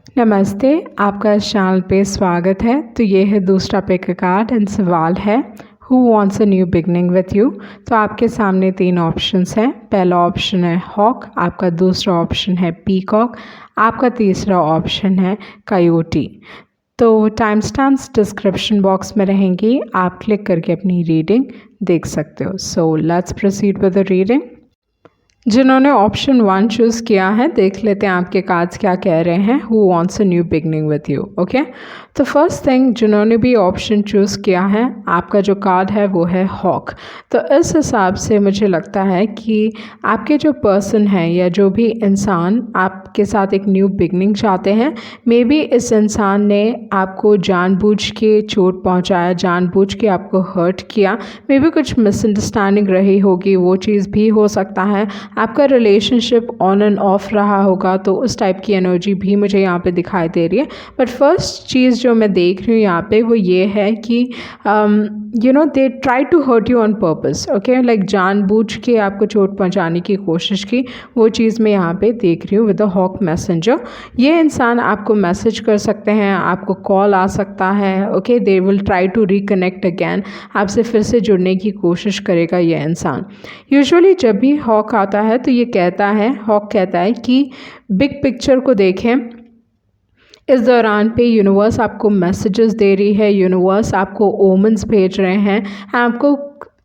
नमस्ते, आपका इस चैनल पे स्वागत है। तो ये है दूसरा पिक अ कार्ड एंड सवाल है who wants a new beginning with you. तो आपके सामने 3 ऑप्शंस हैं। पहला ऑप्शन है हॉक, आपका दूसरा ऑप्शन है पीकॉक, आपका तीसरा ऑप्शन है कायोटी। तो टाइम स्टैम्प्स डिस्क्रिप्शन बॉक्स में रहेंगी, आप क्लिक करके अपनी रीडिंग देख सकते हो। So let's proceed with the reading. जिन्होंने ऑप्शन 1 चूज़ किया है, देख लेते हैं आपके कार्ड्स क्या कह रहे हैं। Who wants a new beginning with you. Okay, तो फर्स्ट थिंग, जिन्होंने भी ऑप्शन चूज़ किया है, आपका जो कार्ड है वो है हॉक। तो इस हिसाब से मुझे लगता है कि आपके जो पर्सन है या जो भी इंसान आपके साथ एक न्यू बिगनिंग चाहते हैं, मे बी इस इंसान ने आपको जानबूझ के चोट पहुंचाया, जानबूझ के आपको हर्ट किया, मे बी कुछ मिसअंडरस्टैंडिंग रही होगी, वो चीज़ भी हो सकता है। आपका रिलेशनशिप ऑन एंड ऑफ रहा होगा, तो उस टाइप की एनर्जी भी मुझे यहाँ पे दिखाई दे रही है। बट फर्स्ट चीज़ जो मैं देख रही हूँ यहाँ पे वो ये है कि they try to hurt you on purpose. Okay, like जानबूझ के आपको चोट पहुँचाने की कोशिश की, वो चीज़ मैं यहाँ पे देख रही हूँ विद द हॉक मैसेंजर। ये इंसान आपको मैसेज कर सकते हैं, आपको कॉल आ सकता है। Okay, they will try to reconnect again, आपसे फिर से जुड़ने की कोशिश करेगा ये इंसान। यूजुअली जब भी हॉक आता है तो ये कहता है, हॉक कहता है कि बिग पिक्चर को देखें। इस दौरान पे यूनिवर्स आपको मैसेजेस दे रही है, यूनिवर्स आपको ओमन्स भेज रहे हैं, आपको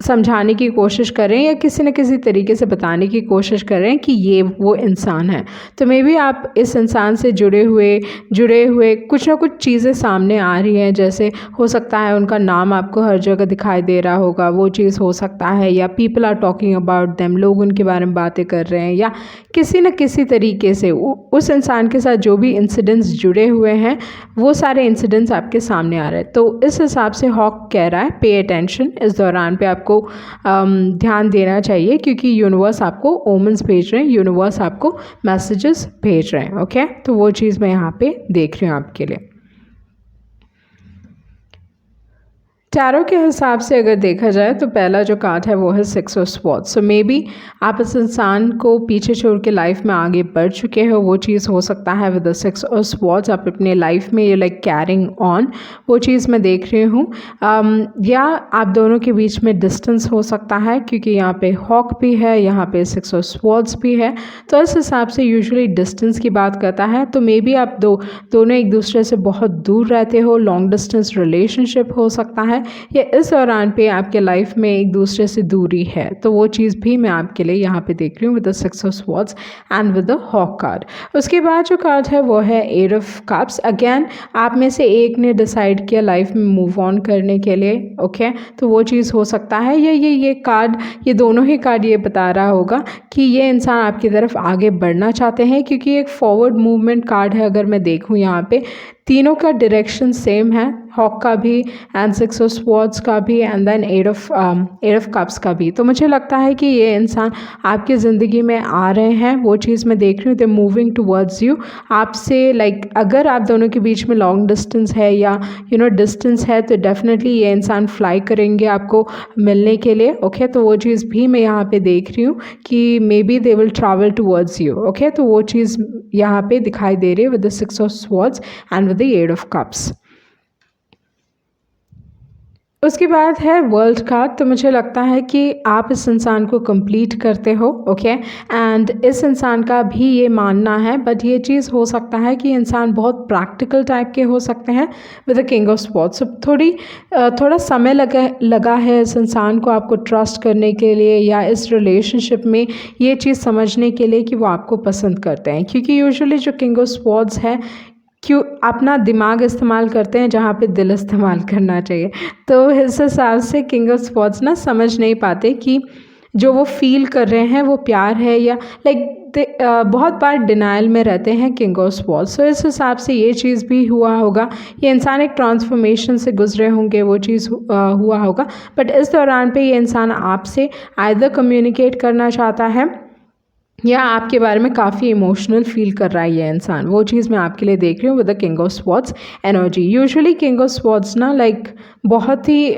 समझाने की कोशिश कर रहे हैं या किसी न किसी तरीके से बताने की कोशिश कर रहे हैं कि ये वो इंसान है। तो मे बी आप इस इंसान से जुड़े हुए कुछ ना कुछ चीज़ें सामने आ रही हैं। जैसे हो सकता है उनका नाम आपको हर जगह दिखाई दे रहा होगा, वो चीज़ हो सकता है, या people are talking about them, लोग उनके बारे में बातें कर रहे हैं, या किसी न किसी तरीके से उस इंसान के साथ जो भी इंसिडेंट्स जुड़े हुए हैं वो सारे इंसिडेंट्स आपके सामने आ रहे हैं। तो इस हिसाब से हॉक कह रहा है पे अटेंशन, इस दौरान पे आपको ध्यान देना चाहिए, क्योंकि यूनिवर्स आपको ओमन्स भेज रहे हैं, यूनिवर्स आपको मैसेजेस भेज रहे हैं। ओके, तो वो चीज़ मैं यहाँ पे देख रही हूँ आपके लिए। टैरो के हिसाब से अगर देखा जाए तो पहला जो कार्ड है वो है 6 of swords. So may be आप इस इंसान को पीछे छोड़ के लाइफ में आगे बढ़ चुके हो, वो चीज़ हो सकता है विद द 6 ऑफ स्वॉर्ड्स। आप अपने लाइफ में ये लाइक कैरिंग ऑन, वो चीज़ मैं देख रही हूँ। या आप दोनों के बीच में डिस्टेंस हो सकता है, क्योंकि यहाँ पे हॉक भी है, यहाँ पे 6 ऑफ स्वॉर्ड्स भी है। तो इस हिसाब से यूजुअली डिस्टेंस की बात करता है। तो मे बी आप दोनों एक दूसरे से बहुत दूर रहते हो, लॉन्ग डिस्टेंस रिलेशनशिप हो सकता है, या इस दौरान पे आपके लाइफ में एक दूसरे से दूरी है। तो वो चीज़ भी मैं आपके लिए यहाँ पे देख रही हूँ with the 6 of swords and with the hawk card. उसके बाद जो कार्ड है वो है 8 ऑफ कप्स। अगेन आप में से एक ने डिसाइड किया लाइफ में मूव ऑन करने के लिए। ओके, तो वो चीज़ हो सकता है, या ये कार्ड, ये दोनों ही कार्ड ये बता रहा होगा कि ये इंसान आपकी तरफ आगे बढ़ना चाहते हैं, क्योंकि एक फॉरवर्ड मूवमेंट कार्ड है। अगर मैं देखूँ यहाँ पे तीनों का डायरेक्शन सेम है, हॉक का भी एंड 6 ऑफ स्वॉर्ड्स का भी एंड देन 8 ऑफ कप्स का भी। तो मुझे लगता है कि ये इंसान आपकी ज़िंदगी में आ रहे हैं, वो चीज़ मैं देख रही हूँ। दे मूविंग टुवर्ड्स यू, आपसे लाइक अगर आप दोनों के बीच में लॉन्ग डिस्टेंस है या डिस्टेंस है, तो डेफिनेटली ये इंसान फ्लाई करेंगे आपको मिलने के लिए। ओके, तो वो चीज़ भी मैं यहाँ पे देख रही हूँ कि may be they will travel towards you. Okay, तो वो चीज़ यहाँ पे दिखाई दे रही है with the 6 of swords and with the 8 of cups. उसके बाद है वर्ल्ड कार्ड। तो मुझे लगता है कि आप इस इंसान को कंप्लीट करते हो। ओके, एंड इस इंसान का भी ये मानना है, बट ये चीज़ हो सकता है कि इंसान बहुत प्रैक्टिकल टाइप के हो सकते हैं with the king of swords. So थोड़ा समय लगा है इस इंसान को आपको ट्रस्ट करने के लिए, या इस रिलेशनशिप में ये चीज़ समझने के लिए कि वो आपको पसंद करते हैं, क्योंकि यूजुअली जो किंग ऑफ स्वॉर्ड्स है क्यों अपना दिमाग इस्तेमाल करते हैं जहाँ पे दिल इस्तेमाल करना चाहिए। तो इस हिसाब से किंग ऑफ स्पॉट्स ना समझ नहीं पाते कि जो वो फील कर रहे हैं वो प्यार है या लाइक बहुत बार डिनाइल में रहते हैं किंग ऑफ स्पॉट्स। तो इस हिसाब से ये चीज़ भी हुआ होगा, ये इंसान एक ट्रांसफॉर्मेशन से गुजरे होंगे, वो चीज़ हुआ होगा। बट इस दौरान पे ये इंसान आपसे आइदर कम्युनिकेट करना चाहता है या आपके बारे में काफ़ी इमोशनल फील कर रहा है ये इंसान, वो चीज़ मैं आपके लिए देख रही हूँ with the king of swords energy. Usually king of swords ना लाइक बहुत ही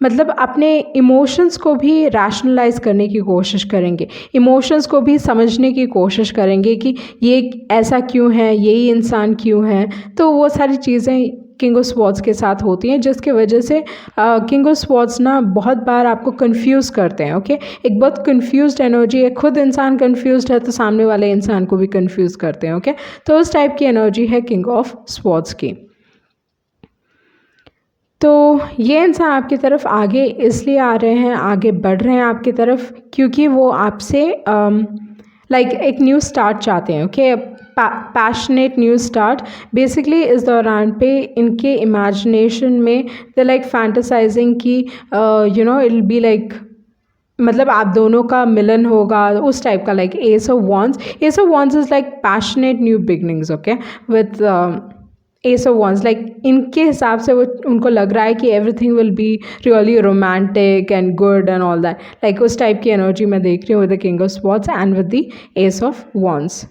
मतलब अपने इमोशंस को भी रैशनलाइज करने की कोशिश करेंगे, इमोशंस को भी समझने की कोशिश करेंगे कि ये ऐसा क्यों है, यही इंसान क्यों है। तो वो सारी चीज़ें किंग ऑफ स्वॉर्ड्स के साथ होती हैं, जिसकी वजह से किंग ऑफ स्वॉर्ड्स ना बहुत बार आपको कंफ्यूज करते हैं। ओके, एक बहुत कंफ्यूज्ड एनर्जी है, खुद इंसान कंफ्यूज्ड है तो सामने वाले इंसान को भी कंफ्यूज करते हैं। ओके, तो उस टाइप की एनर्जी है किंग ऑफ स्वॉर्ड्स की। तो ये इंसान आपकी तरफ आगे इसलिए आ रहे हैं, आगे बढ़ रहे हैं आपकी तरफ, क्योंकि वो आपसे लाइक एक न्यू स्टार्ट चाहते हैं। Okay, passionate new start. Basically इस दौरान पे इनके इमेजिनेशन में दे लाइक फैंटेसाइजिंग की you know it be like, मतलब आप दोनों का मिलन होगा उस टाइप का। Like S of wands is like passionate new beginnings. Okay, with S of wands, like इनके हिसाब से वो उनको लग रहा है कि everything will be really romantic and good and all that. Like उस टाइप की एनर्जी मैं देख रही हूँ with the king of swords and with the ace of wands.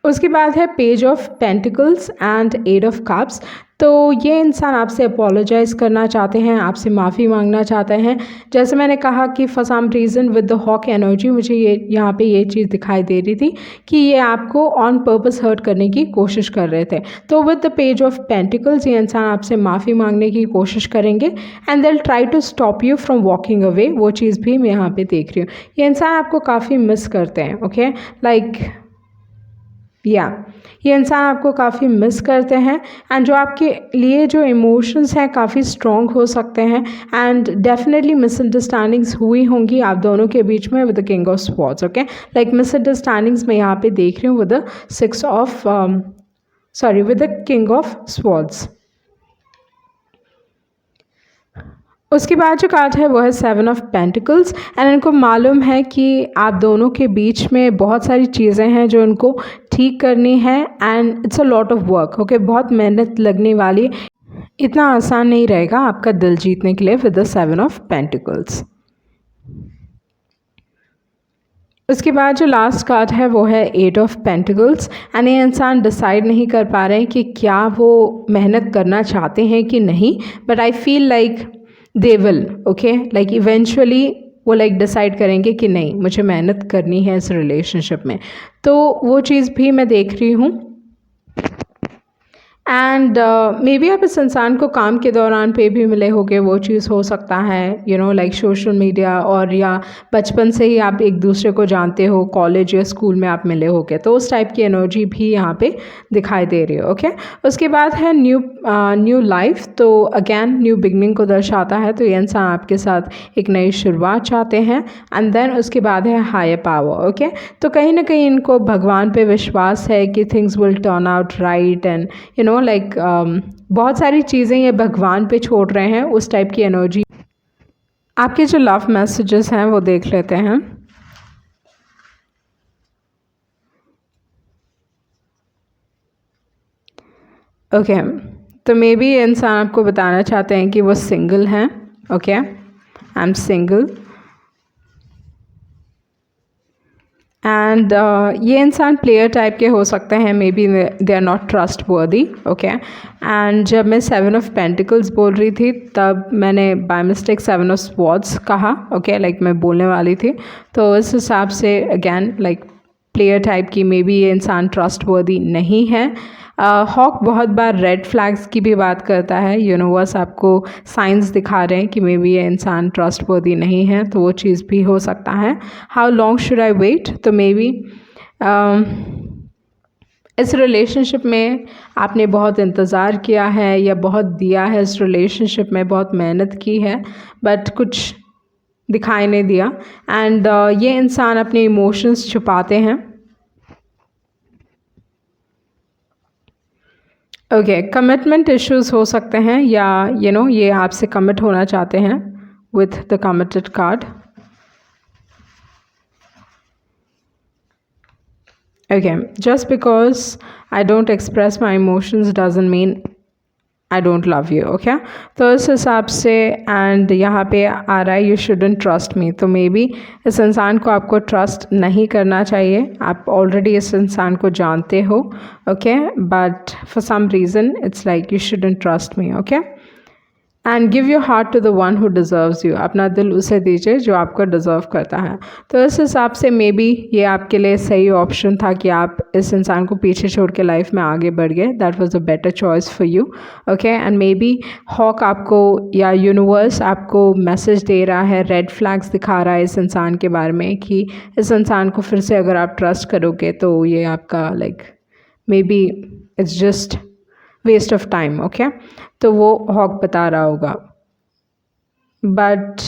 उसके बाद है page of pentacles and eight of cups. तो ये इंसान आपसे अपोलोजाइज़ करना चाहते हैं, आपसे माफ़ी मांगना चाहते हैं। जैसे मैंने कहा कि for some reason with the hawk energy मुझे ये यहाँ पे ये चीज़ दिखाई दे रही थी कि ये आपको ऑन पर्पस हर्ट करने की कोशिश कर रहे थे। तो with the page of pentacles ये इंसान आपसे माफ़ी मांगने की कोशिश करेंगे and they will try to stop you from walking away. वो चीज़ भी मैं यहाँ पे देख रही हूँ। ये इंसान आपको काफ़ी मिस करते हैं। ओके, लाइक ये इंसान आपको काफ़ी मिस करते हैं एंड जो आपके लिए जो इमोशंस हैं काफ़ी स्ट्रॉन्ग हो सकते हैं एंड डेफिनेटली मिसअंडरस्टैंडिंग्स हुई होंगी आप दोनों के बीच में with the king of swords. Okay, like misunderstandings मैं यहाँ पे देख रही हूँ with the king of swords. उसके बाद जो कार्ड है वो है 7 ऑफ पेंटिकल्स एंड इनको मालूम है कि आप दोनों के बीच में बहुत सारी चीज़ें हैं जो इनको ठीक करनी है and it's a lot of work. Okay, बहुत मेहनत लगने वाली, इतना आसान नहीं रहेगा आपका दिल जीतने के लिए विद द 7 ऑफ पेंटिकल्स। उसके बाद जो लास्ट कार्ड है वो है 8 ऑफ पेंटिकल्स एंड ये इंसान डिसाइड नहीं कर पा रहे हैं कि क्या वो मेहनत करना चाहते हैं कि नहीं, but I feel like they will. Okay, like eventually वो लाइक डिसाइड करेंगे कि नहीं मुझे मेहनत करनी है इस रिलेशनशिप में। तो वो चीज़ भी मैं देख रही हूँ एंड मे बी आप इस इंसान को काम के दौरान पे भी मिले होगे, वो चीज़ हो सकता है you know like social media, और या बचपन से ही आप एक दूसरे को जानते हो, कॉलेज या स्कूल में आप मिले होगे, तो उस टाइप की एनर्जी भी यहाँ पे दिखाई दे रही है। ओके, उसके बाद है न्यू लाइफ। तो अगेन न्यू बिगनिंग को दर्शाता है। तो ये इंसान आपके साथ एक नई शुरुआत चाहते हैं एंड देन उसके बाद है हायर पावर। ओके, तो कहीं ना कहीं इनको भगवान पे विश्वास है कि things will turn out right and you know like बहुत सारी चीज़ें ये भगवान पे छोड़ रहे हैं, उस टाइप की एनर्जी। आपके जो लव मैसेजेस हैं वो देख लेते हैं। ओके, तो मे बी इंसान आपको बताना चाहते हैं कि वो सिंगल हैं। Okay, I am single and ये इंसान प्लेयर टाइप के हो सकते हैं, maybe they are not trustworthy. Okay, and जब मैं 7 ऑफ पेंटिकल्स बोल रही थी तब मैंने बाय मिस्टेक 7 ऑफ स्वॉर्ड्स कहा। ओके, लाइक मैं बोलने वाली थी, तो इस हिसाब से अगेन लाइक प्लेयर टाइप की मे बी ये इंसान ट्रस्ट वर्दी नहीं है। हॉक बहुत बार रेड फ्लैग्स की भी बात करता है, यूनिवर्स आपको साइंस दिखा रहे हैं कि मे बी ये इंसान ट्रस्टवर्दी नहीं है, तो वो चीज़ भी हो सकता है। How long should I wait, तो मे बी इस रिलेशनशिप में आपने बहुत इंतज़ार किया है या बहुत दिया है, इस रिलेशनशिप में बहुत मेहनत की है, बट कुछ दिखाई नहीं दिया एंड ये इंसान अपने इमोशंस छुपाते हैं। ओके, कमिटमेंट इश्यूज हो सकते हैं या यू नो ये आपसे कमिट होना चाहते हैं with the committed card. Okay, just because I don't express my emotions doesn't mean I don't love you. Okay, तो इस हिसाब से एंड यहाँ पे आ रहा है यू शुडंट ट्रस्ट मी, तो मे बी इस इंसान को आपको ट्रस्ट नहीं करना चाहिए। आप ऑलरेडी इस इंसान को जानते हो। Okay, but for some reason it's like you shouldn't trust me. Okay, and give your heart to the one who deserves you, अपना दिल उसे दीजिए जो आपको डिज़र्व करता है। तो इस हिसाब से मे बी ये आपके लिए सही ऑप्शन था कि आप इस इंसान को पीछे छोड़ के लाइफ में आगे बढ़ गए। That was a better choice for you, okay. And maybe hawk आपको या यूनिवर्स आपको मैसेज दे रहा है, रेड फ्लैग्स दिखा रहा है इस इंसान के बारे में कि इस इंसान को फिर से अगर आप ट्रस्ट करोगे तो ये आपका like may be it's just waste of time, okay. तो वो हॉक बता रहा होगा। बट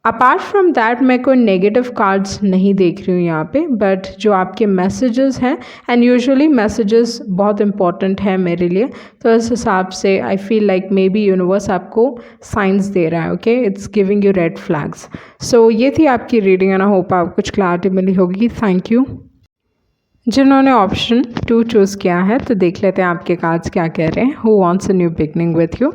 अपार्ट फ्रॉम दैट मैं कोई नेगेटिव कार्ड्स नहीं देख रही हूँ यहाँ पे। बट जो आपके मैसेजेस हैं, एंड यूजुअली मैसेजेस बहुत इंपॉर्टेंट है मेरे लिए, तो इस हिसाब से I feel like may be universe आपको साइंस दे रहा है, okay. It's giving you red flags. So ये थी आपकी रीडिंग एंड आई होप आपको कुछ क्लैरिटी मिली होगी। Thank you. जिन्होंने ऑप्शन 2 चूज़ किया है तो देख लेते हैं आपके कार्ड्स क्या कह रहे हैं। Who wants a new beginning with you.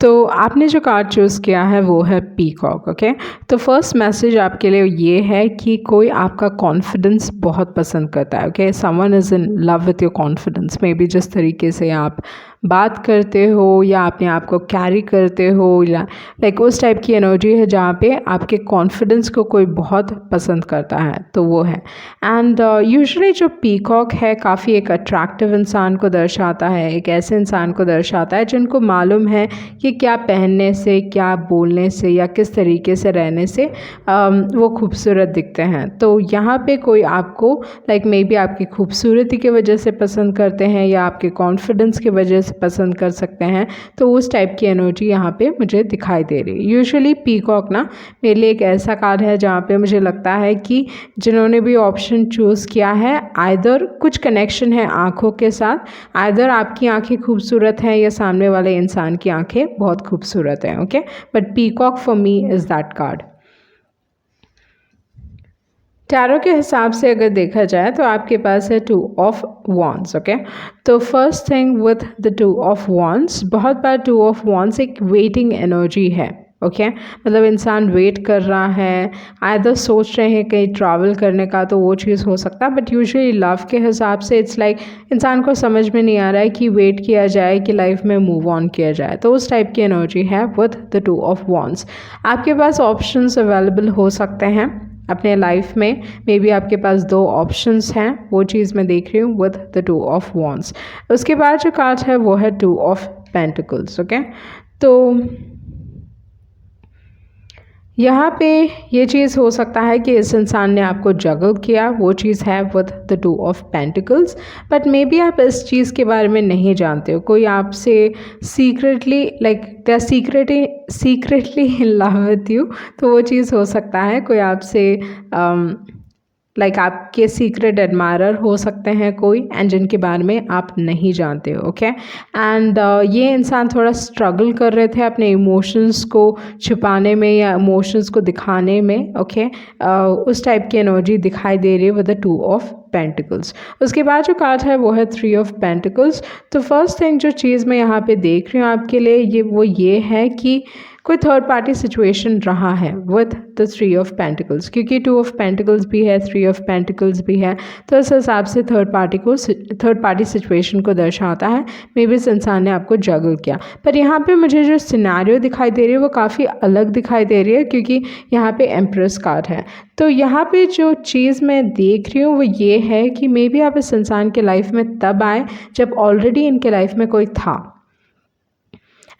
तो आपने जो कार्ड चूज़ किया है वो है पीकॉक, ओके। तो फर्स्ट मैसेज आपके लिए ये है कि कोई आपका कॉन्फिडेंस बहुत पसंद करता है, okay. Someone is in love with your confidence. May be जिस तरीके से आप बात करते हो या अपने आप को कैरी करते हो या लाइक उस टाइप की एनर्जी है जहाँ पे आपके कॉन्फिडेंस को कोई बहुत पसंद करता है, तो वो है। एंड यूजुअली जो पीकॉक है काफ़ी एक अट्रैक्टिव इंसान को दर्शाता है, एक ऐसे इंसान को दर्शाता है जिनको मालूम है कि क्या पहनने से, क्या बोलने से या किस तरीके से रहने से वो खूबसूरत दिखते हैं। तो यहाँ पे कोई आपको लाइक मे बी आपकी खूबसूरती की वजह से पसंद करते हैं या आपके कॉन्फिडेंस की वजह से पसंद कर सकते हैं। तो उस टाइप की एनर्जी यहाँ पे मुझे दिखाई दे रही है। यूजुअली पीकॉक ना मेरे लिए एक ऐसा कार्ड है जहाँ पे मुझे लगता है कि जिन्होंने भी ऑप्शन चूज़ किया है आइदर कुछ कनेक्शन है आँखों के साथ, आइदर आपकी आँखें खूबसूरत हैं या सामने वाले इंसान की आँखें बहुत खूबसूरत हैं, okay. But peacock for me is that card. Tarot के हिसाब से अगर देखा जाए तो आपके पास है 2 ऑफ वॉन्ड्स, ओके। तो first thing with the 2 of wands, बहुत बार 2 ऑफ वॉन्ड्स एक वेटिंग एनर्जी है, ओके। मतलब इंसान वेट कर रहा है, आइदर सोच रहे हैं कहीं ट्रैवल करने का, तो वो चीज़ हो सकता है। बट यूजुअली लव के हिसाब से इट्स लाइक इंसान को समझ में नहीं आ रहा है कि वेट किया जाए कि लाइफ में मूव ऑन किया जाए, तो उस टाइप की एनर्जी है विथ द 2 ऑफ वॉन्ड्स। आपके पास ऑप्शंस अवेलेबल हो सकते हैं अपने लाइफ में, मे बी आपके पास 2 ऑप्शंस हैं, वो चीज़ मैं देख रही हूँ विद द 2 ऑफ वॉन्ड्स। उसके बाद जो कार्ड है वो है 2 ऑफ पेंटिकल्स, ओके। तो यहाँ पे ये चीज़ हो सकता है कि इस इंसान ने आपको जगल किया, वो चीज़ है with the 2 of pentacles. But may be आप इस चीज़ के बारे में नहीं जानते हो, कोई आपसे secretly like they are secretly in love with you, तो वो चीज़ हो सकता है। कोई आपसे लाइक आपके सीक्रेट एडमायरर हो सकते हैं कोई, एंड जिनके बारे में आप नहीं जानते हो, ओके। एंड ये इंसान थोड़ा स्ट्रगल कर रहे थे अपने इमोशंस को छुपाने में या इमोशंस को दिखाने में, ओके। उस टाइप की एनर्जी दिखाई दे रही है विद द 2 ऑफ पेंटिकल्स। उसके बाद जो कार्ड है वो है 3 ऑफ पेंटिकल्स। तो फर्स्ट थिंग जो चीज़ मैं यहाँ पे देख रही हूँ आपके लिए ये है कि कोई थर्ड पार्टी सिचुएशन रहा है विद द 3 ऑफ पेंटिकल्स, क्योंकि 2 ऑफ पेंटिकल्स भी है, 3 ऑफ पेंटिकल्स भी है, तो इस हिसाब से थर्ड पार्टी सिचुएशन को दर्शाता है। मे बी इस इंसान ने आपको जगल किया। पर यहाँ पे मुझे जो सिनेरियो दिखाई दे रही है वो काफ़ी अलग दिखाई दे रही है, क्योंकि यहाँ पे एम्प्रेस कार्ड है। तो यहाँ पे जो चीज़ मैं देख रही हूँ वो ये है कि मे बी आप इस इंसान के लाइफ में तब आए जब ऑलरेडी इनके लाइफ में कोई था,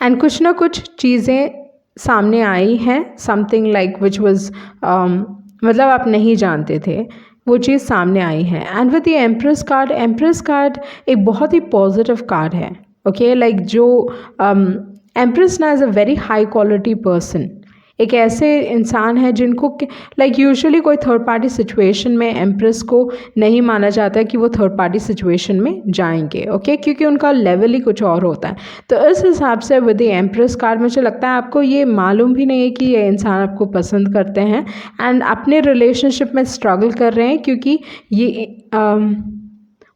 एंड कुछ ना कुछ चीज़ें सामने आई हैं, समथिंग लाइक विच वॉज मतलब आप नहीं जानते थे, वो चीज़ सामने आई है। And with the empress card एक बहुत ही पॉजिटिव कार्ड है, ओके। लाइक जो एम्प्रेस ना is a very high quality person, एक ऐसे इंसान है जिनको लाइक यूजुअली कोई थर्ड पार्टी सिचुएशन में एम्प्रेस को नहीं माना जाता है कि वो थर्ड पार्टी सिचुएशन में जाएंगे, ओके, क्योंकि उनका लेवल ही कुछ और होता है। तो इस हिसाब से विद द एम्प्रेस कार्ड मुझे लगता है आपको ये मालूम भी नहीं है कि ये इंसान आपको पसंद करते हैं एंड अपने रिलेशनशिप में स्ट्रगल कर रहे हैं, क्योंकि ये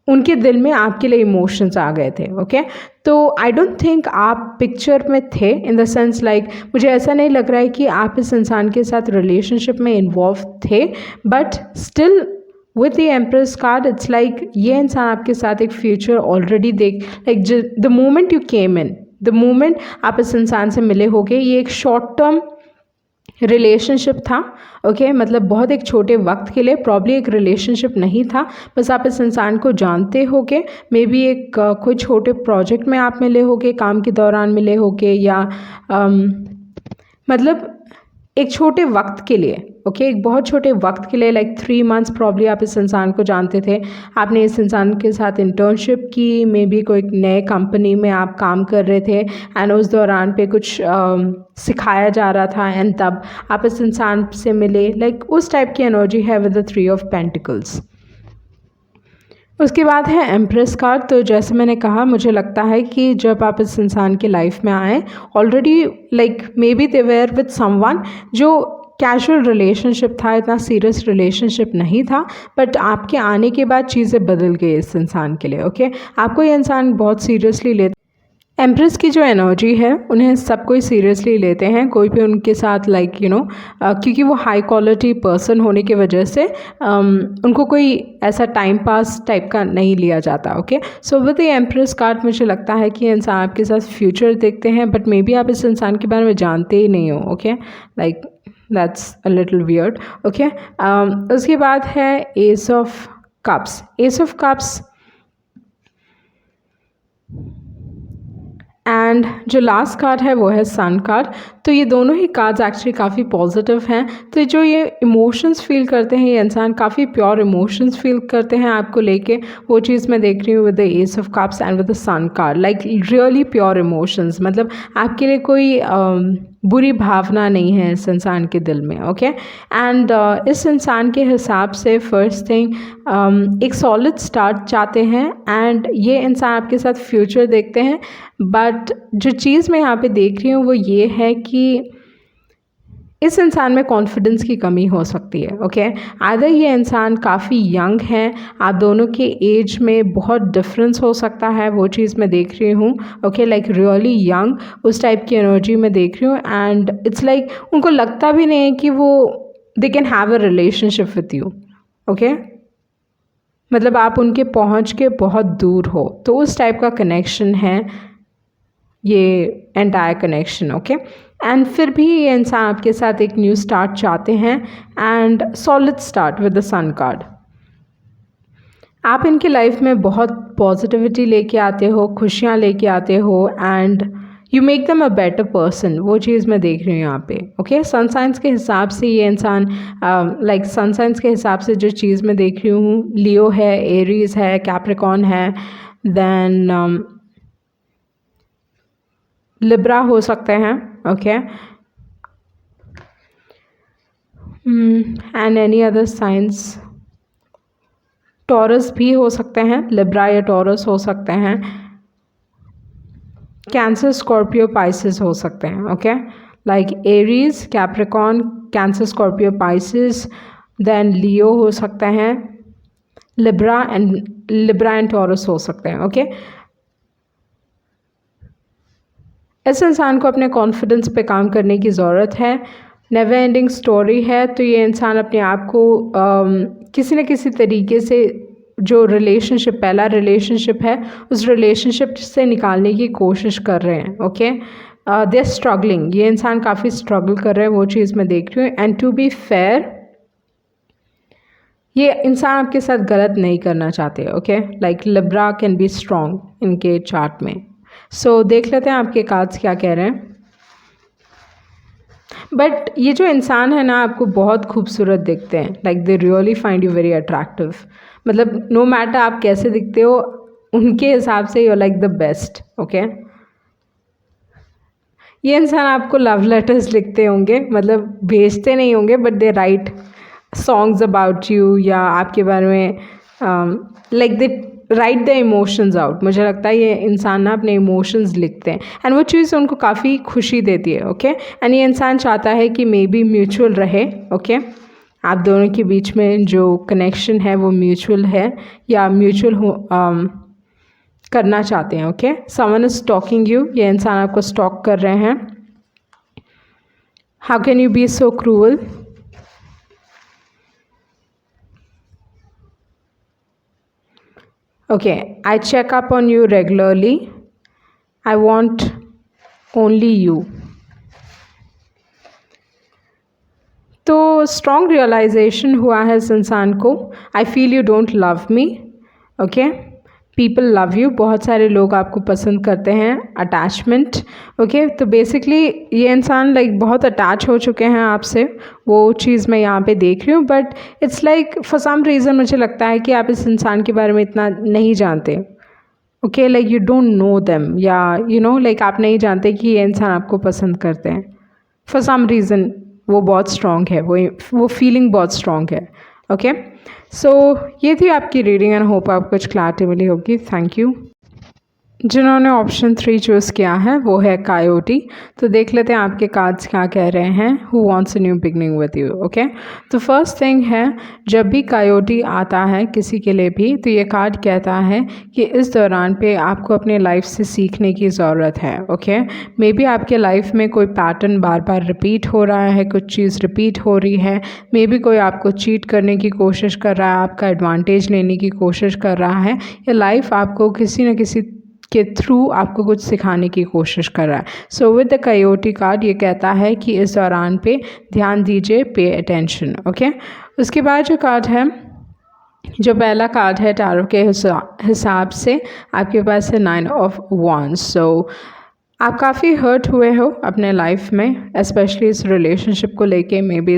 उनके दिल में आपके लिए इमोशंस आ गए थे, ओके। तो आई डोंट थिंक आप पिक्चर में थे, इन द सेंस लाइक मुझे ऐसा नहीं लग रहा है कि आप इस इंसान के साथ रिलेशनशिप में इन्वॉल्व थे, but still with the empress card it's like ये इंसान आपके साथ एक फ्यूचर ऑलरेडी देख, like the moment you came in, the moment आप इस इंसान से मिले होगे, ये एक शॉर्ट टर्म रिलेशनशिप था, ओके मतलब बहुत एक छोटे वक्त के लिए, प्रॉब्ली एक रिलेशनशिप नहीं था, बस आप इस इंसान को जानते होगे, मे बी एक कोई छोटे प्रोजेक्ट में आप मिले होगे, काम के दौरान मिले होगे, या मतलब एक छोटे वक्त के लिए, ओके एक बहुत छोटे वक्त के लिए, लाइक 3 मंथ्स प्रॉब्ली आप इस इंसान को जानते थे, आपने इस इंसान के साथ इंटर्नशिप की, मे बी कोई नए कंपनी में आप काम कर रहे थे एंड उस दौरान पे कुछ सिखाया जा रहा था एंड तब आप इस इंसान से मिले, लाइक उस टाइप की एनर्जी है विद द 3 ऑफ पेंटिकल्स। उसके बाद है एम्प्रेस कार्ड। तो जैसे मैंने कहा, मुझे लगता है कि जब आप इस इंसान की लाइफ में आए, already like may be they were with someone, जो कैजुअल रिलेशनशिप था, इतना सीरियस रिलेशनशिप नहीं था, बट आपके आने के बाद चीज़ें बदल गई इस इंसान के लिए, ओके आपको ये इंसान बहुत सीरियसली लेता। एम्प्रेस की जो एनर्जी है, उन्हें सब कोई सीरियसली लेते हैं, कोई भी उनके साथ लाइक क्योंकि वो हाई क्वालिटी पर्सन होने की वजह से उनको कोई ऐसा टाइम पास टाइप का नहीं लिया जाता, okay so with the empress card मुझे लगता है कि इंसान आपके साथ फ्यूचर देखते हैं, बट मे बी आप इस इंसान के बारे में जानते ही नहीं हो, okay like that's a little weird, okay. उसके बाद है S of cups. S of cups and जो लास्ट कार्ड है वो है सन कार्ड। तो ये दोनों ही कार्ड्स एक्चुअली काफ़ी पॉजिटिव हैं। तो जो ये इमोशंस फील करते हैं, ये इंसान काफ़ी प्योर इमोशंस फील करते हैं आपको लेके, वो चीज़ मैं देख रही हूँ with the ace of cups and with the sun card, like really pure emotions, मतलब आपके लिए कोई बुरी भावना नहीं है इस इंसान के दिल में, ओके एंड इस इंसान के हिसाब से फर्स्ट थिंग एक सॉलिड स्टार्ट चाहते हैं एंड ये इंसान आपके साथ फ्यूचर देखते हैं, बट जो चीज़ मैं यहाँ पे देख रही हूँ वो ये है कि इस इंसान में कॉन्फिडेंस की कमी हो सकती है, ओके आइदर ये इंसान काफ़ी यंग है, आप दोनों के एज में बहुत डिफरेंस हो सकता है, वो चीज़ मैं देख रही हूँ, ओके लाइक रियली यंग, उस टाइप की एनर्जी मैं देख रही हूँ एंड इट्स लाइक उनको लगता भी नहीं है कि वो they can have a relationship with you, okay मतलब आप उनके पहुँच के बहुत दूर हो, तो उस टाइप का कनेक्शन है ये एंटायर कनेक्शन, ओके एंड फिर भी ये इंसान आपके साथ एक न्यू स्टार्ट चाहते हैं and solid start with the sun card. आप इनके लाइफ में बहुत पॉजिटिविटी लेके आते हो, खुशियाँ लेके आते हो and you make them a better person, वो चीज़ मैं देख रही हूँ यहाँ पे, ओके सन साइंस के हिसाब से ये इंसान लाइक सन साइंस के हिसाब से जो चीज़ मैं देख रही हूँ, लियो है, एरीज है, कैप्रिकॉर्न है, देन लिब्रा हो सकते हैं, okay and any other science, taurus भी हो सकते हैं, लिब्रा या टॉरस हो सकते हैं, कैंसर, स्कॉर्पियो, पाइसिस हो सकते हैं, okay like Aries, Capricorn, Cancer, Scorpio, Pisces, then Leo हो सकते हैं, लिब्रा एंड टॉरस हो सकते हैं, ओके इस इंसान को अपने कॉन्फिडेंस पे काम करने की ज़रूरत है, नेवर एंडिंग स्टोरी है, तो ये इंसान अपने आप को किसी न किसी तरीके से जो रिलेशनशिप, पहला रिलेशनशिप है, उस रिलेशनशिप से निकालने की कोशिश कर रहे हैं, ओके दे आर स्ट्रगलिंग, ये इंसान काफ़ी स्ट्रगल कर रहे हैं, वो चीज़ मैं देख रही हूँ एंड टू बी फेयर ये इंसान आपके साथ गलत नहीं करना चाहते, okay like Libra can be strong इनके चार्ट में। सो देख लेते हैं आपके कार्ड्स क्या कह रहे हैं। बट ये जो इंसान है ना, आपको बहुत खूबसूरत दिखते हैं, like they really find you very attractive, मतलब नो मैटर आप कैसे दिखते हो, उनके हिसाब से you are like the best, okay ये इंसान आपको लव लेटर्स लिखते होंगे, मतलब भेजते नहीं होंगे, but they right songs about you, या आपके बारे में like they right the emotions out. मुझे लगता है ये इंसान ना अपने इमोशंस लिखते हैं एंड वो चीज़ उनको काफ़ी खुशी देती है, ओके एंड ये इंसान चाहता है कि मे बी म्यूचुअल रहे, ओके आप दोनों के बीच में जो कनेक्शन है वो म्यूचुअल है या म्यूचुअल हो करना चाहते हैं, okay someone is stalking you, ये इंसान आपको स्टॉक कर रहे हैं। How can you be so cruel, okay I check up on you regularly, I want only you. तो स्ट्रॉन्ग रियलाइजेशन हुआ है इस इंसान को। I feel you don't love me, okay. People love you, बहुत सारे लोग आपको पसंद करते हैं। Attachment, okay. तो बेसिकली ये इंसान लाइक बहुत अटैच हो चुके हैं आपसे, वो चीज़ मैं यहाँ पे देख रही हूँ। But it's like for some reason मुझे लगता है कि आप इस इंसान के बारे में इतना नहीं जानते, okay. Like you don't know them, या यू नो लाइक आप नहीं जानते कि ये इंसान आपको पसंद करते हैं फॉर सम रीज़न। वो बहुत स्ट्रॉन्ग है, वो फीलिंग बहुत स्ट्रॉन्ग है, ओके। सो ये थी आपकी रीडिंग एंड होप आपको कुछ क्लैरिटी मिली होगी। Thank you. जिन्होंने ऑप्शन 3 चूज़ किया है वो है कायोटी। तो देख लेते हैं आपके कार्ड्स क्या कह रहे हैं। Who wants a new beginning with you, okay. तो फर्स्ट थिंग है, जब भी कायोटी आता है किसी के लिए भी, तो ये कार्ड कहता है कि इस दौरान पे आपको अपने लाइफ से सीखने की ज़रूरत है, ओके। मे बी आपके लाइफ में कोई पैटर्न बार बार रिपीट हो रहा है, कुछ चीज़ रिपीट हो रही है। मे बी कोई आपको चीट करने की कोशिश कर रहा है, आपका एडवांटेज लेने की कोशिश कर रहा है, या लाइफ आपको किसी न किसी के थ्रू आपको कुछ सिखाने की कोशिश कर रहा है। So with the coyote card ये कहता है कि इस दौरान पे ध्यान दीजिए, पे अटेंशन, ओके। उसके बाद जो कार्ड है, जो पहला कार्ड है टैरो के हिसाब से आपके पास है 9 ऑफ wands। सो आप काफ़ी हर्ट हुए हो अपने लाइफ में, स्पेशली इस रिलेशनशिप को लेके। मे बी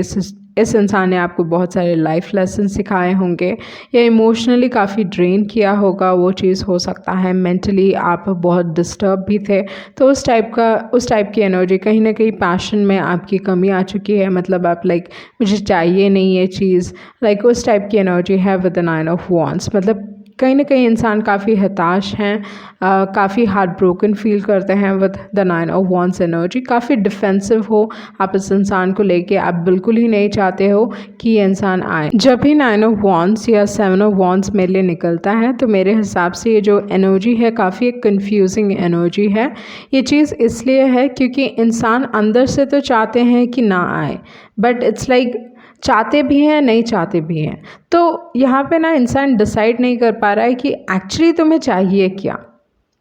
इस इंसान ने आपको बहुत सारे लाइफ लेसन सिखाए होंगे, या इमोशनली काफ़ी ड्रेन किया होगा, वो चीज़ हो सकता है। मेंटली आप बहुत डिस्टर्ब भी थे, तो उस टाइप की एनर्जी, कहीं ना कहीं पैशन में आपकी कमी आ चुकी है। मतलब आप लाइक मुझे चाहिए नहीं ये चीज़, लाइक उस टाइप की एनर्जी है विद द 9 ऑफ wands। मतलब कहीं ना कहीं इंसान काफ़ी हताश हैं, काफ़ी हार्ट ब्रोकन फील करते हैं with the 9 of wands energy. काफ़ी डिफेंसिव हो आप इस इंसान को लेके, आप बिल्कुल ही नहीं चाहते हो कि ये इंसान आए। जब भी 9 ऑफ wands या 7 ऑफ wands मेरे लिए निकलता है, तो मेरे हिसाब से ये जो एनर्जी है काफ़ी एक कन्फ्यूजिंग एनर्जी है। ये चीज़ इसलिए है क्योंकि इंसान अंदर से तो चाहते हैं कि ना आए, बट इट्स लाइक चाहते भी हैं, नहीं चाहते भी हैं। तो यहाँ पे ना इंसान डिसाइड नहीं कर पा रहा है कि एक्चुअली तुम्हें चाहिए क्या,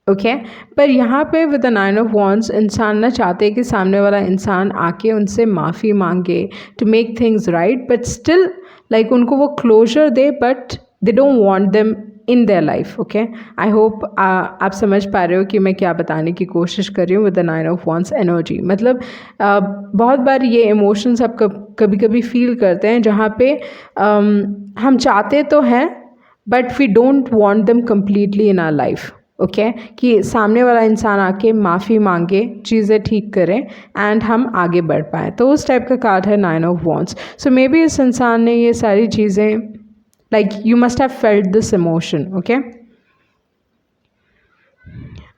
ओके। पर यहाँ पे विद द 9 ऑफ wands इंसान ना चाहते कि सामने वाला इंसान आके उनसे माफ़ी मांगे to make things right, but still like उनको वो क्लोजर दे, but they don't want them in their life, okay. I hope आप समझ पा रहे हो कि मैं क्या बताने की कोशिश कर रही हूँ with the 9 of wands energy. मतलब बहुत बार ये इमोशंस आप कभी कभी फील करते हैं जहाँ पे हम चाहते तो हैं, but we don't want them completely in our life, okay. कि सामने वाला इंसान आके माफ़ी मांगे, चीज़ें ठीक करें एंड हम आगे बढ़ पाएँ। तो उस टाइप का कार्ड है 9 of wands। So may be इस इंसान ने ये सारी चीज़ें, like you must have felt this emotion, okay।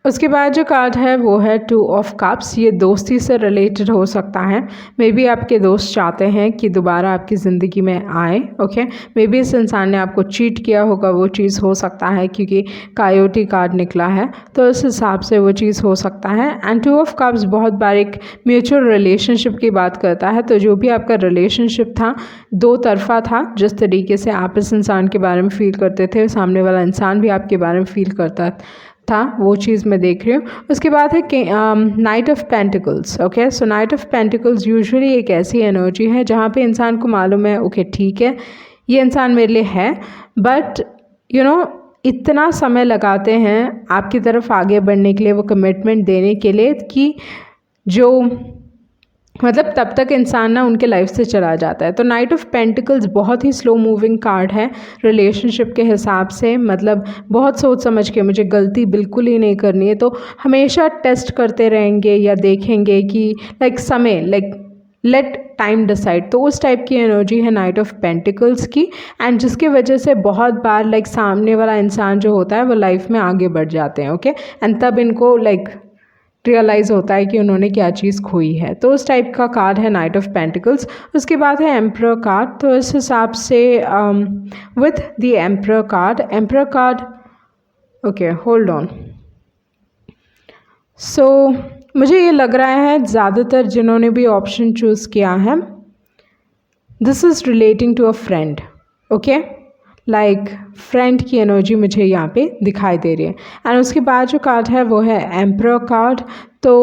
उसके बाद जो कार्ड है वो है 2 ऑफ कप्स। ये दोस्ती से रिलेटेड हो सकता है। मे बी आपके दोस्त चाहते हैं कि दोबारा आपकी ज़िंदगी में आए, ओके। मे बी इस इंसान ने आपको चीट किया होगा, वो चीज़ हो सकता है क्योंकि कायोटी कार्ड निकला है, तो इस हिसाब से वो चीज़ हो सकता है। एंड 2 ऑफ कप्स बहुत बार एक म्यूचुअल रिलेशनशिप की बात करता है। तो जो भी आपका रिलेशनशिप था, दो तरफा था। जिस तरीके से आप इस इंसान के बारे में फ़ील करते थे, सामने वाला इंसान भी आपके बारे में फ़ील करता था, वो चीज़ मैं देख रही हूँ। उसके बाद है कि night of pentacles, okay. So night of pentacles usually एक ऐसी एनर्जी है जहाँ पे इंसान को मालूम है, ओके ठीक है ये इंसान मेरे लिए है, बट यू नो इतना समय लगाते हैं आपकी तरफ आगे बढ़ने के लिए, वो कमिटमेंट देने के लिए, कि जो मतलब तब तक इंसान ना उनके लाइफ से चला जाता है। तो नाइट ऑफ पेंटिकल्स बहुत ही स्लो मूविंग कार्ड है रिलेशनशिप के हिसाब से। मतलब बहुत सोच समझ के, मुझे गलती बिल्कुल ही नहीं करनी है, तो हमेशा टेस्ट करते रहेंगे या देखेंगे कि लाइक समय, लाइक लेट टाइम डिसाइड। तो उस टाइप की एनर्जी है नाइट ऑफ पेंटिकल्स की, एंड जिसकी वजह से बहुत बार लाइक सामने वाला इंसान जो होता है वो लाइफ में आगे बढ़ जाते हैं, ओके। एंड तब इनको लाइक रियलाइज़ होता है कि उन्होंने क्या चीज़ खोई है। तो उस टाइप का कार्ड है नाइट ऑफ पेंटिकल्स। उसके बाद है एम्परर कार्ड। तो इस हिसाब से with the emperor card, okay hold on. So मुझे ये लग रहा है ज़्यादातर जिन्होंने भी ऑप्शन चूज़ किया है, this is relating to a friend, okay. Like friend की एनर्जी मुझे यहाँ पे दिखाई दे रही है। एंड उसके बाद जो कार्ड है वो है एम्परर कार्ड। तो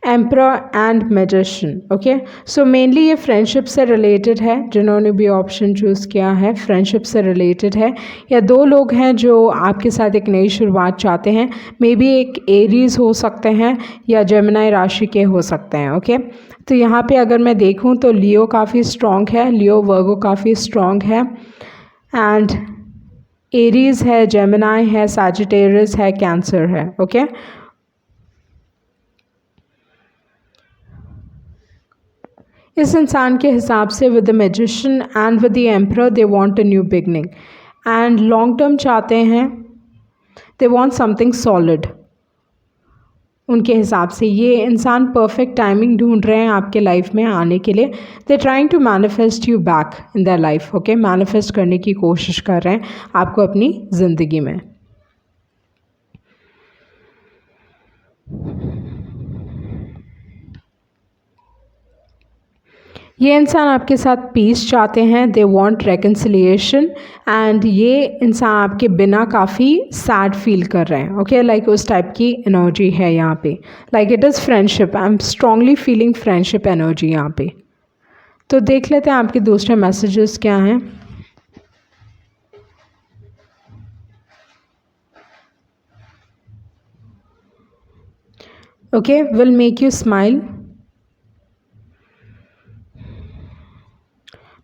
emperor and magician. Okay, so mainly ये फ्रेंडशिप से रिलेटेड है। जिन्होंने भी ऑप्शन चूज़ किया है फ्रेंडशिप से रिलेटेड है, या दो लोग हैं जो आपके साथ एक नई शुरुआत चाहते हैं। मे बी एक एरीज हो सकते हैं या जेमिनी राशि के हो सकते हैं। ओके, तो यहाँ पे अगर मैं देखूँ तो लियो काफ़ी स्ट्रॉन्ग है, लियो वर्गो काफ़ी स्ट्रॉन्ग है, एंड एरीज है, जेमिनी है, सैजिटेरियस है, कैंसर है। ओके, इस इंसान के हिसाब से with the magician and with the emperor they want a new beginning and long term चाहते हैं। They want something solid. उनके हिसाब से ये इंसान परफेक्ट टाइमिंग ढूंढ रहे हैं आपके लाइफ में आने के लिए। They trying to manifest you back in their life. Okay, manifest करने की कोशिश कर रहे हैं आपको अपनी ज़िंदगी में। ये इंसान आपके साथ पीस चाहते हैं। दे वांट रेकन्सिलिएशन एंड ये इंसान आपके बिना काफ़ी सैड फील कर रहे हैं। ओके, लाइक उस टाइप की एनर्जी है यहाँ पे। Like it is friendship. I am strongly feeling friendship energy यहाँ पे। तो देख लेते हैं आपके दूसरे मैसेजेस क्या हैं। Okay, will make you smile,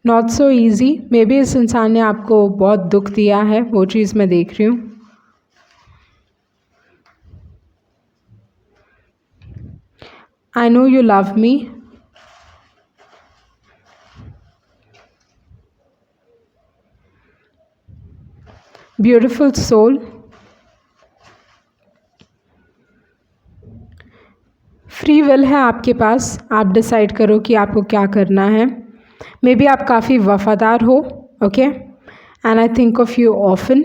not so easy. May be इस इंसान ने आपको बहुत दुख दिया है, वो चीज़ मैं देख रही हूँ। I know you love me, beautiful soul, free will है आपके पास। आप डिसाइड करो कि आपको क्या करना है। मे बी आप काफ़ी वफादार हो। Okay, and I think of you often.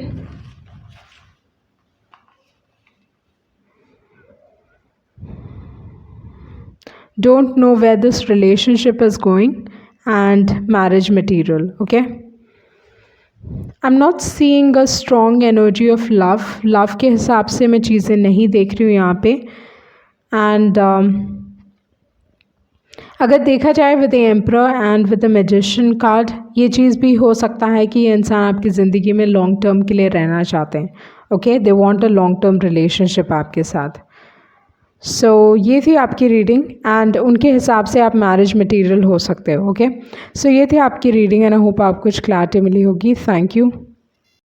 Don't know where this relationship is going and marriage material. Okay, I am not seeing a strong energy of love. Love के हिसाब से मैं चीज़ें नहीं देख रही हूँ यहाँ पे। एंड अगर देखा जाए with the emperor and with the magician card, ये चीज़ भी हो सकता है कि ये इंसान आपकी ज़िंदगी में लॉन्ग टर्म के लिए रहना चाहते हैं। Okay, they want a long term relationship आपके साथ। सो ये थी आपकी रीडिंग एंड उनके हिसाब से आप मैरिज मटेरियल हो सकते हो। ओके, सो ये थी आपकी रीडिंग एंड आई होप आपको कुछ क्लैरिटी मिली होगी। Thank you.